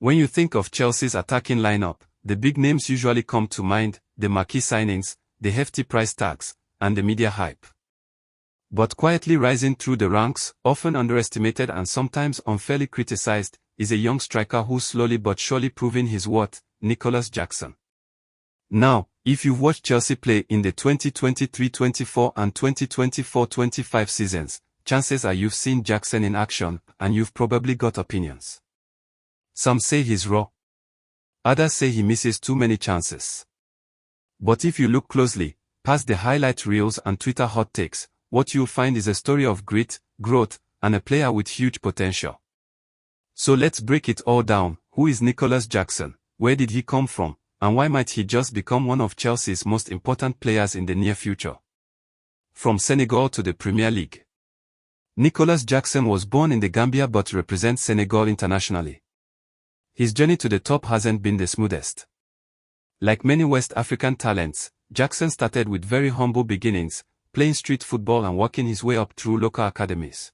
When you think of Chelsea's attacking lineup, the big names usually come to mind: the marquee signings, the hefty price tags, and the media hype. But quietly rising through the ranks, often underestimated and sometimes unfairly criticized, is a young striker who's slowly but surely proving his worth, Nicolas Jackson. Now, if you've watched Chelsea play in the 2023-24 and 2024-25 seasons, chances are you've seen Jackson in action, and you've probably got opinions. Some say he's raw. Others say he misses too many chances. But if you look closely, past the highlight reels and Twitter hot takes, what you'll find is a story of grit, growth, and a player with huge potential. So let's break it all down. Who is Nicolas Jackson? Where did he come from? And why might he just become one of Chelsea's most important players in the near future? From Senegal to the Premier League. Nicolas Jackson was born in the Gambia but represents Senegal internationally. His journey to the top hasn't been the smoothest. Like many West African talents, Jackson started with very humble beginnings, playing street football and working his way up through local academies.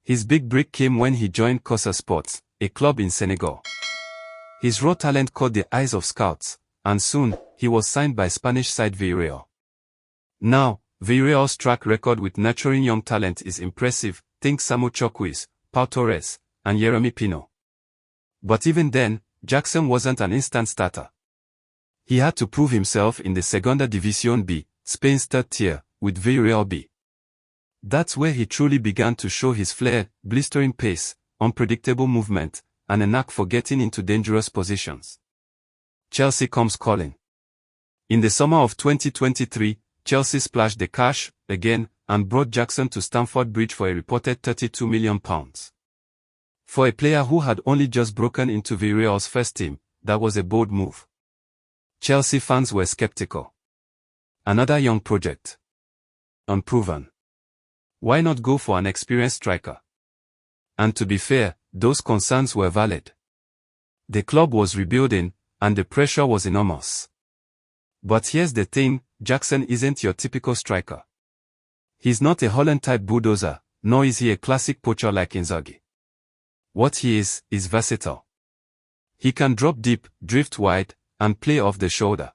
His big break came when he joined Casa Sports, a club in Senegal. His raw talent caught the eyes of scouts, and soon, he was signed by Spanish side Villarreal. Now, Villarreal's track record with nurturing young talent is impressive. Think Samu Chukwueze, Pau Torres, and Yeremy Pino. But even then, Jackson wasn't an instant starter. He had to prove himself in the Segunda División B, Spain's third tier, with Villarreal B. That's where he truly began to show his flair: blistering pace, unpredictable movement, and a knack for getting into dangerous positions. Chelsea comes calling. In the summer of 2023, Chelsea splashed the cash, again, and brought Jackson to Stamford Bridge for a reported £32 million. For a player who had only just broken into Villarreal's first team, that was a bold move. Chelsea fans were skeptical. Another young project. Unproven. Why not go for an experienced striker? And to be fair, those concerns were valid. The club was rebuilding, and the pressure was enormous. But here's the thing: Jackson isn't your typical striker. He's not a Holland-type bulldozer, nor is he a classic poacher like Inzaghi. What he is versatile. He can drop deep, drift wide, and play off the shoulder.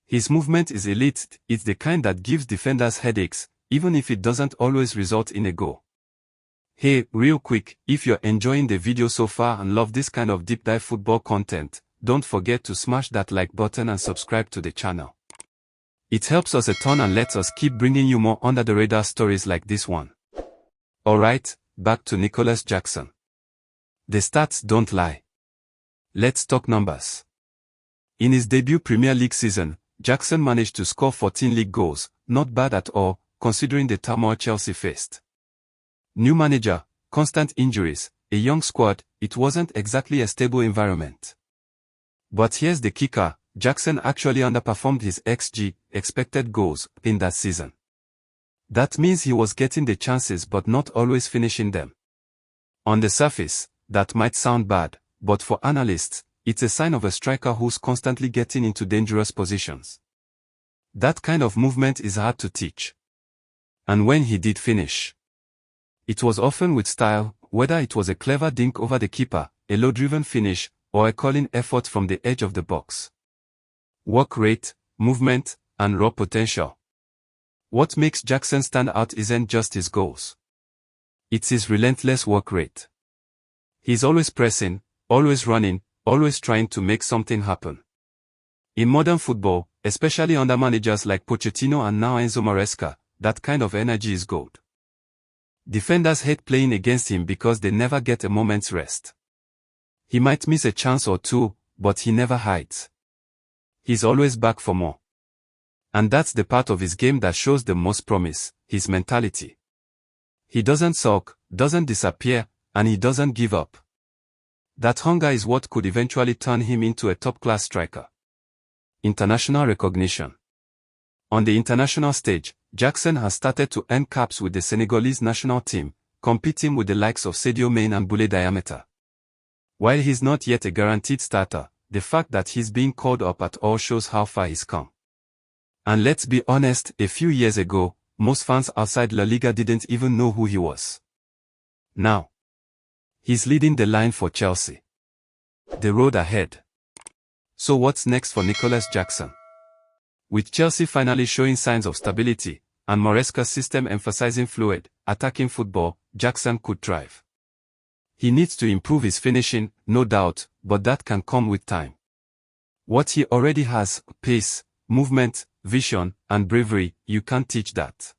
His movement is elite. It's the kind that gives defenders headaches, even if it doesn't always result in a goal. Hey, real quick, if you're enjoying the video so far and love this kind of deep dive football content, don't forget to smash that like button and subscribe to the channel. It helps us a ton and lets us keep bringing you more under the radar stories like this one. Alright, back to Nicolas Jackson. The stats don't lie. Let's talk numbers. In his debut Premier League season, Jackson managed to score 14 league goals, not bad at all, considering the turmoil Chelsea faced. New manager, constant injuries, a young squad, it wasn't exactly a stable environment. But here's the kicker: Jackson actually underperformed his XG, expected goals, in that season. That means he was getting the chances but not always finishing them. On the surface, that might sound bad, but for analysts, it's a sign of a striker who's constantly getting into dangerous positions. That kind of movement is hard to teach. And when he did finish, it was often with style, whether it was a clever dink over the keeper, a low-driven finish, or a calling effort from the edge of the box. Work rate, movement, and raw potential. What makes Jackson stand out isn't just his goals. It's his relentless work rate. He's always pressing, always running, always trying to make something happen. In modern football, especially under managers like Pochettino and now Enzo Maresca, that kind of energy is gold. Defenders hate playing against him because they never get a moment's rest. He might miss a chance or two, but he never hides. He's always back for more. And that's the part of his game that shows the most promise: his mentality. He doesn't sulk, doesn't disappear, and he doesn't give up. That hunger is what could eventually turn him into a top-class striker. International recognition. On the international stage, Jackson has started to earn caps with the Senegalese national team, competing with the likes of Sadio Mane and Boulaye Diameta. While he's not yet a guaranteed starter, the fact that he's being called up at all shows how far he's come. And let's be honest, a few years ago, most fans outside La Liga didn't even know who he was. Now, he's leading the line for Chelsea. the road ahead. So what's next for Nicolas Jackson? With Chelsea finally showing signs of stability, and Maresca's system emphasizing fluid, attacking football, Jackson could thrive. He needs to improve his finishing, no doubt, but that can come with time. What he already has, pace, movement, vision, and bravery, you can't teach that.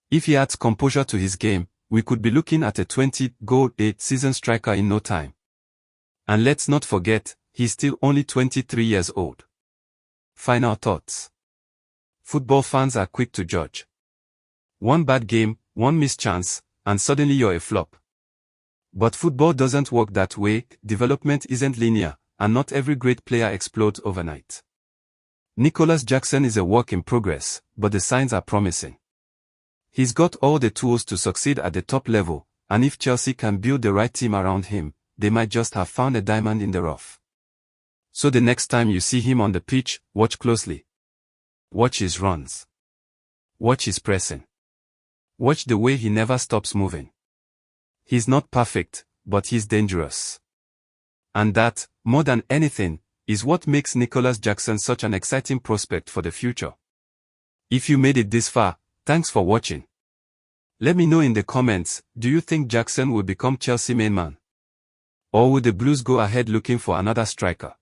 If he adds composure to his game, we could be looking at a 20-goal season striker in no time. And let's not forget, he's still only 23 years old. Final thoughts. Football fans are quick to judge. One bad game, one missed chance, and suddenly you're a flop. But football doesn't work that way, development isn't linear, and not every great player explodes overnight. Nicolas Jackson is a work in progress, but the signs are promising. He's got all the tools to succeed at the top level, and if Chelsea can build the right team around him, they might just have found a diamond in the rough. So the next time you see him on the pitch, watch closely. Watch his runs. Watch his pressing. Watch the way he never stops moving. He's not perfect, but he's dangerous. And that, more than anything, is what makes Nicolas Jackson such an exciting prospect for the future. If you made it this far, thanks for watching. Let me know in the comments, do you think Jackson will become Chelsea main man? Or will the Blues go ahead looking for another striker?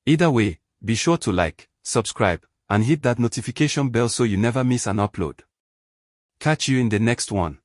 Either way, be sure to like, subscribe, and hit that notification bell so you never miss an upload. Catch you in the next one.